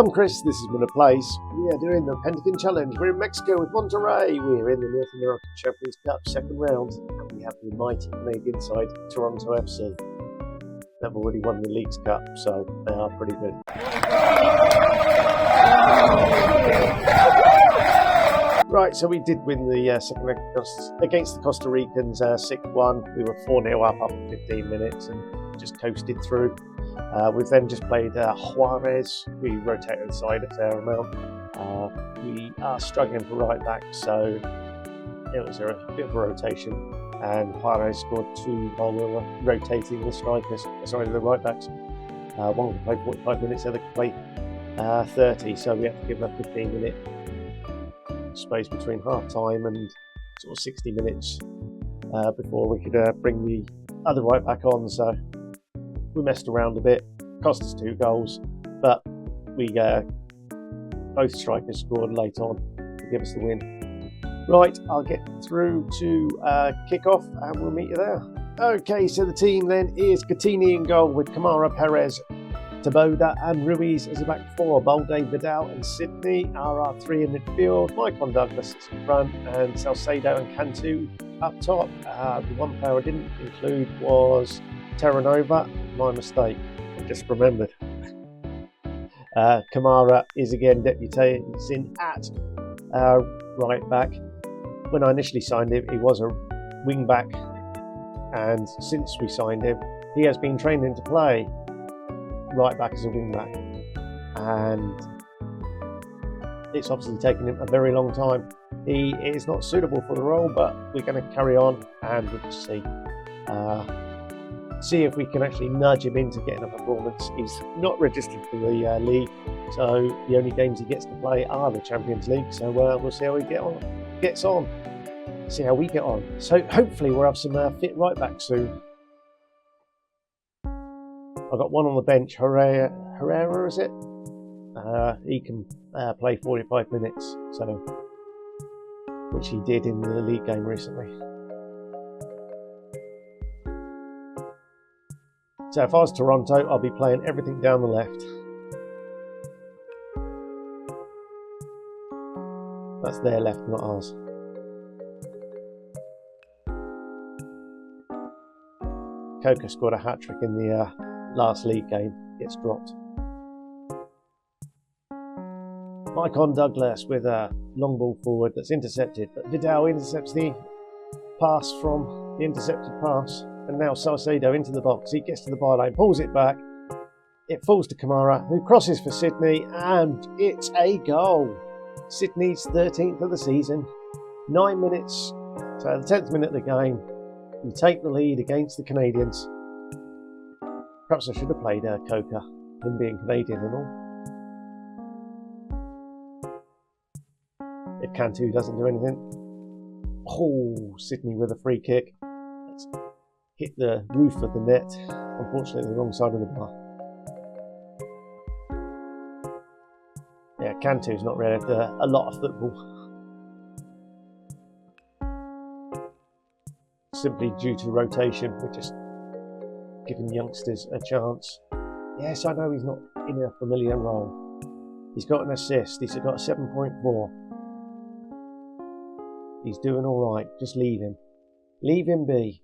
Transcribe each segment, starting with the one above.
I'm Chris, this is Winner Place. We are doing the Pentagon Challenge. We're in Mexico with Monterrey. We're in the North American Champions Cup second round, and we have the mighty Canadian side, Toronto FC. They've already won the Leagues Cup, so they are pretty good. Right, so we did win the second leg against the Costa Ricans 6-1. We were 4-0 up after 15 minutes and just coasted through. We've then just played Juarez. We rotated the side a fair amount. We are struggling for right back, so it was a bit of a rotation. And Juarez scored 2 while we were rotating the strikers, the right backs. One could play 45 minutes, the other could play 30, so we had to give them a 15-minute space between half time and sort of 60 minutes before we could bring the other right back on. So we messed around a bit, cost us 2 goals, but we both strikers scored late on to give us the win. Right, I'll get through to kick-off and we'll meet you there. Okay, so the team then is Coutinho in goal with Kamara, Perez, Taboda and Ruiz as a back 4. Balde, Vidal and Sydney are our 3 in midfield. Maicon Douglas is in front and Salcedo and Cantu up top. The one player I didn't include was Terranova. My mistake, I just remembered. Kamara is again debuting at right back. When I initially signed him, he was a wing back, and since we signed him, he has been training to play right back as a wing back, and it's obviously taken him a very long time. He is not suitable for the role, but we're going to carry on and we'll just see if we can actually nudge him into getting a performance. He's not registered for the league, so the only games he gets to play are the Champions League, so we'll see how he gets on. See how we get on. So hopefully we'll have some fit right back soon. I've got one on the bench, Herrera is it? He can play 45 minutes, so which he did in the league game recently. So if I was Toronto, I'll be playing everything down the left. That's their left, not ours. Coca scored a hat-trick in the last league game, gets dropped. Maicon Douglas with a long ball forward that's intercepted, but Vidal intercepts the pass from the intercepted pass. And now Salcedo into the box. He gets to the byline, pulls it back. It falls to Kamara, who crosses for Sydney, and it's a goal. Sydney's 13th of the season. 9 minutes, so the 10th minute of the game. We take the lead against the Canadians. Perhaps I should have played Coca, him being Canadian and all. If Cantu doesn't do anything. Oh, Sydney with a free kick. That's hit the roof of the net, unfortunately the wrong side of the bar. Yeah, Cantu's not really a lot of football. Simply due to rotation, we're just giving youngsters a chance. Yes, I know he's not in a familiar role. He's got an assist, he's got a 7.4. He's doing alright, just leave him. Leave him be.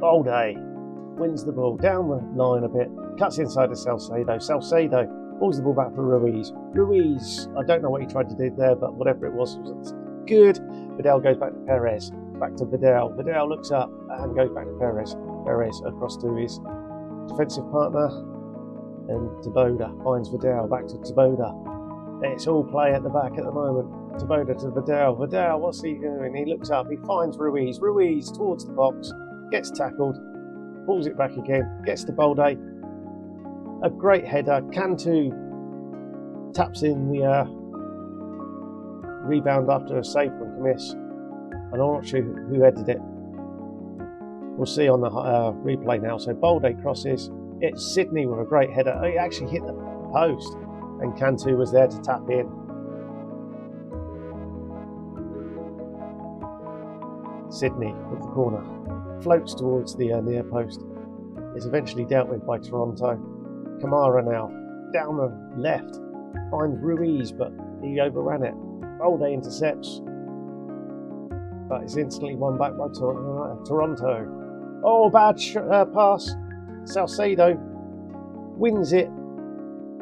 Balde wins the ball down the line a bit, cuts inside to Salcedo. Salcedo pulls the ball back for Ruiz. Ruiz, I don't know what he tried to do there, but whatever it was good. Vidal goes back to Perez, back to Vidal. Vidal looks up and goes back to Perez. Perez across to his defensive partner, and Taboda finds Vidal, back to Taboda. It's all play at the back at the moment. Taboda to Vidal. Vidal, what's he doing? He looks up, he finds Ruiz. Ruiz towards the box. Gets tackled, pulls it back again, gets to Balde. A great header. Cantu taps in the rebound after a save from Camis. And I'm not sure who headed it. We'll see on the replay now. So Balde crosses. It's Sydney with a great header. He actually hit the post, and Cantu was there to tap in. Sydney with the corner. floats towards the near post. Is eventually dealt with by Toronto. Kamara now down the left finds Ruiz, but he overran it. Balde intercepts, but it's instantly won back by Toronto. Oh, bad pass. Salcedo wins it,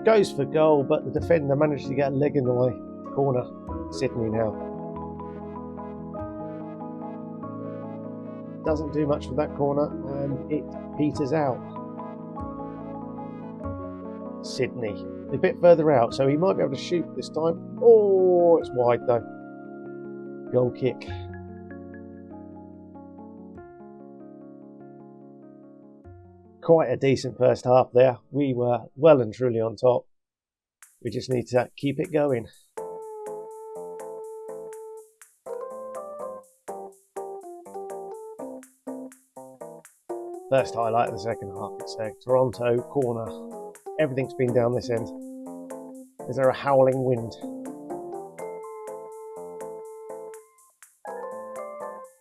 goes for goal, but the defender manages to get a leg in the way. Corner, Sydney now. Doesn't do much for that corner, and it peters out. Sydney, a bit further out, so he might be able to shoot this time. Oh, it's wide though. Goal kick. Quite a decent first half there. We were well and truly on top. We just need to keep it going. First highlight of the second half, it's a Toronto corner. Everything's been down this end. Is there a howling wind?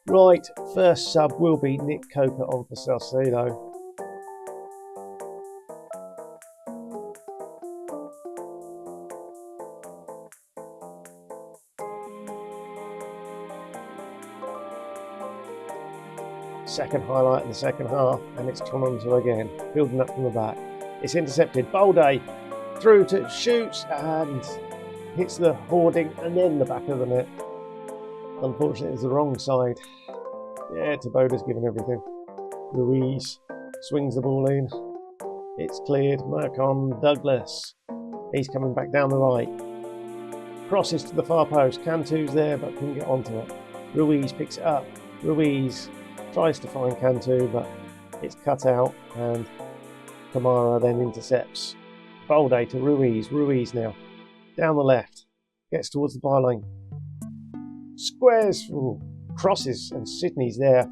Right, first sub will be Nick Coker on for Salcedo. Second highlight in the second half, and it's Toronto again, building up from the back. It's intercepted. Balde through to shoots and hits the hoarding and then the back of the net. Unfortunately, it's the wrong side. Yeah, Taboda's given everything. Ruiz swings the ball in. It's cleared. Marcon Douglas. He's coming back down the right. Crosses to the far post. Cantu's there, but couldn't get onto it. Ruiz picks it up. Ruiz tries to find Cantu, but it's cut out, and Kamara then intercepts. Balde to Ruiz. Ruiz now down the left, gets towards the byline, squares, crosses, and Sydney's there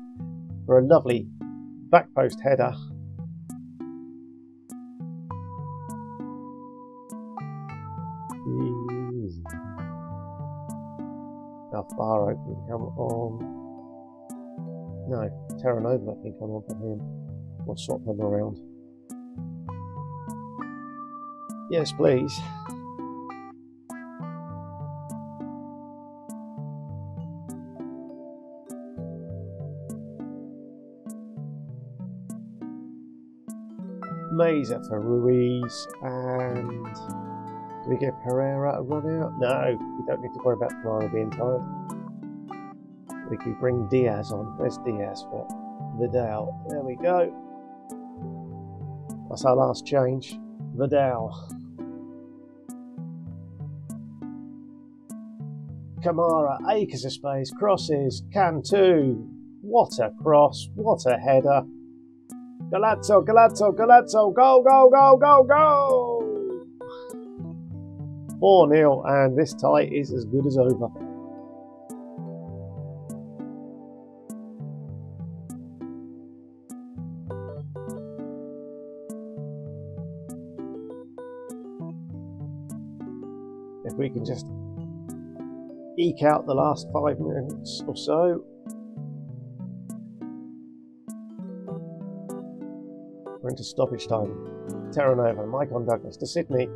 for a lovely back post header. How far open come on? No, Terranova I think I'm on for him. We'll swap them around. Yes, please. Meza for Ruiz, and do we give Pereira a run out? No, we don't need to worry about Kamara being tired. We could bring Diaz on. Where's Diaz for Vidal? There we go. That's our last change. Vidal. Kamara, acres of space, crosses, Cantu. What a cross, what a header. Galazzo, Galazzo, Galazzo, go, go, go, go, go! 4-0, and this tie is as good as over. If we can just eke out the last 5 minutes or so. We're into stoppage time. Terranova, Marcon Douglas to Sydney.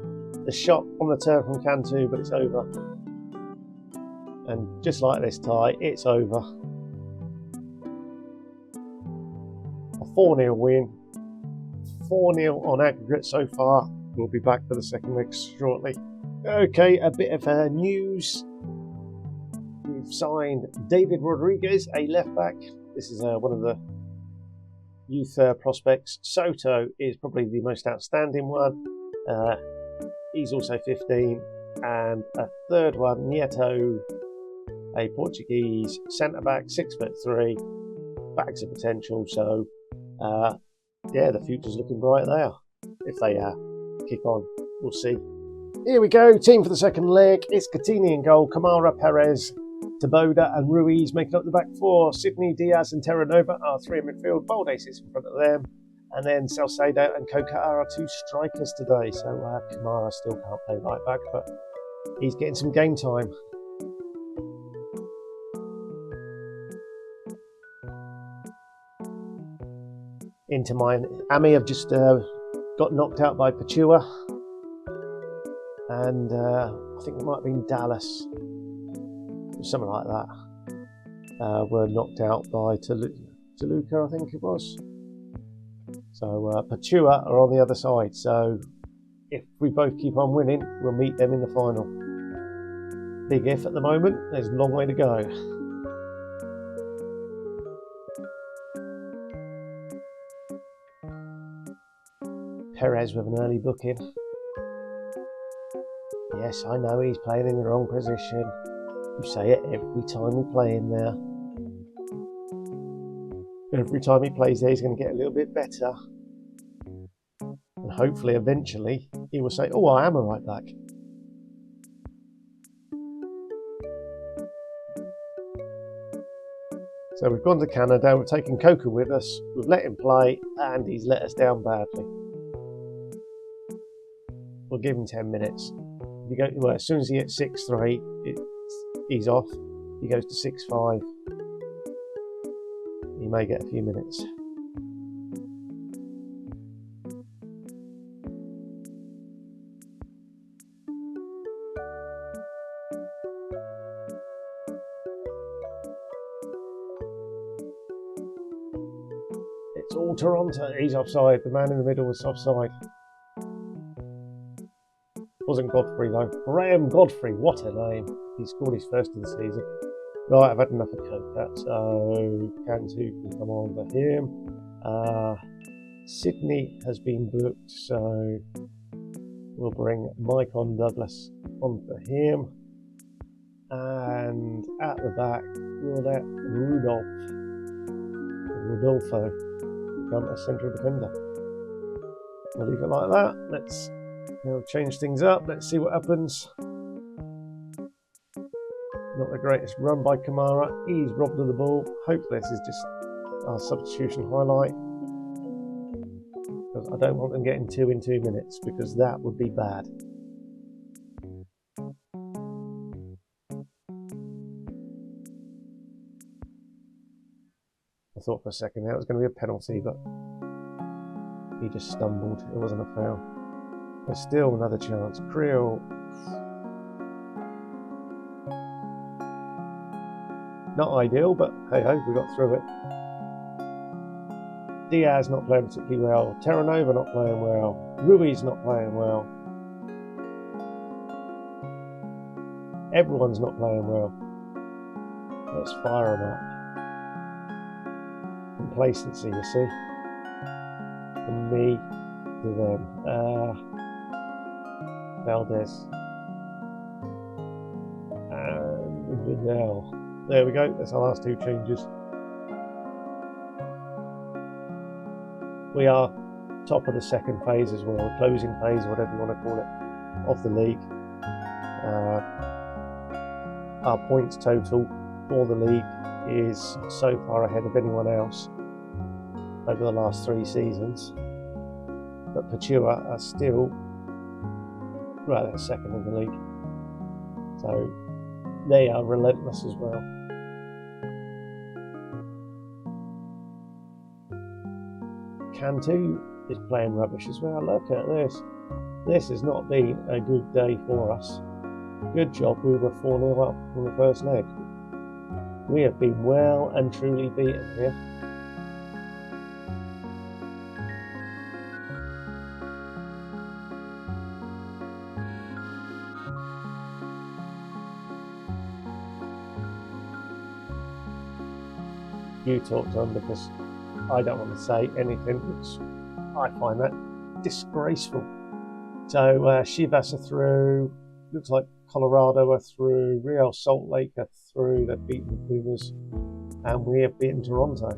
The shot on the turn from Cantu, but it's over. And just like this tie, it's over. A 4-0 win. 4-0 on aggregate so far. We'll be back for the second leg shortly. Okay, a bit of news. We've signed David Rodriguez, a left back. This is one of the youth prospects. Soto is probably the most outstanding one. He's also 15. And a third one, Nieto, a Portuguese centre back, 6'3", bags of potential. So, yeah, the future's looking bright there. If they kick on, we'll see. Here we go, team for the second leg. It's Coutinho in goal, Kamara, Perez, Taboda and Ruiz making up the back four. Sydney, Diaz and Terranova are three in midfield. Balde sits in front of them. And then Salcedo and Coca are our two strikers today. So Kamara still can't play right back, but he's getting some game time. into Miami have just got knocked out by Pachua, and I think it might have been Dallas, something like that, were knocked out by Toluca, I think it was. So Pachua are on the other side, so if we both keep on winning, we'll meet them in the final. Big if at the moment, there's a long way to go. Perez with an early booking. Yes, I know he's playing in the wrong position. You say it every time we play in there. Every time he plays there, he's going to get a little bit better. And hopefully, eventually, he will say, oh, I am a right back. So we've gone to Canada, we've taken Coca with us, we've let him play, and he's let us down badly. We'll give him 10 minutes. If you go, well, as soon as he hits 6-3, he's off. He goes to 6-5. He may get a few minutes. It's all Toronto. He's offside. The man in the middle was offside. Wasn't Godfrey though. Graham Godfrey, what a name. He scored his first of the season. Right, I've had enough of Coke, so Cantu can come on for him. Sydney has been booked, so we'll bring Mike on Douglas on for him. And at the back, we'll let Rodolfo become a central defender. We'll leave it like that. Let's change things up. Let's see what happens. Not the greatest run by Kamara. He's robbed of the ball. Hopefully this is just our substitution highlight. Because I don't want them getting 2 in 2 minutes, because that would be bad. I thought for a second that was going to be a penalty, but he just stumbled. It wasn't a foul. There's still another chance. Creel. Not ideal, but hey ho, we got through it. Diaz not playing particularly well. Terranova not playing well. Ruiz not playing well. Everyone's not playing well. Let's fire them up. Complacency, you see. From me to them. Valdez. And Vidal. There we go, that's our last 2 changes. We are top of the second phase as well, the closing phase, whatever you want to call it, of the league. Our points total for the league is so far ahead of anyone else over the last 3 seasons. But Pachua are still right at second in the league. So they are relentless as well. Cantu is playing rubbish as well. Look at this. This has not been a good day for us. Good job we were 4-0 up from the first leg. We have been well and truly beaten here. You talk to him, because I don't want to say anything which I find that disgraceful. So Chivas are through, looks like Colorado are through, Real Salt Lake are through, they've beaten the Pumas, and we have beaten Toronto.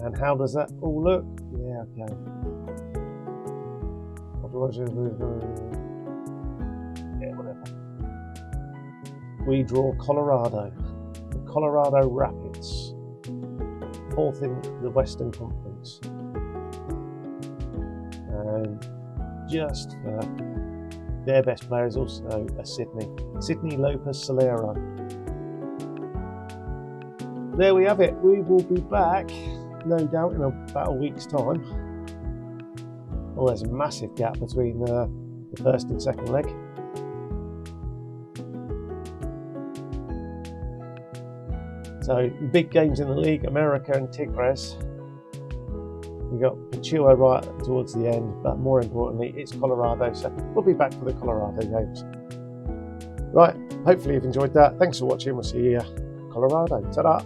And how does that all look? Yeah, okay. Yeah, whatever. We draw Colorado, the Colorado Rapids. 4th in the Western Conference, and just their best player is also a Sydney Lopez Solero. There we have it. We will be back no doubt, in about a week's time. Oh, there's a massive gap between the first and second leg. So big games in the league, America and Tigres. We got Pachua right towards the end, but more importantly, it's Colorado, so we'll be back for the Colorado games. Right, hopefully you've enjoyed that. Thanks for watching. We'll see you Colorado. Ta-da!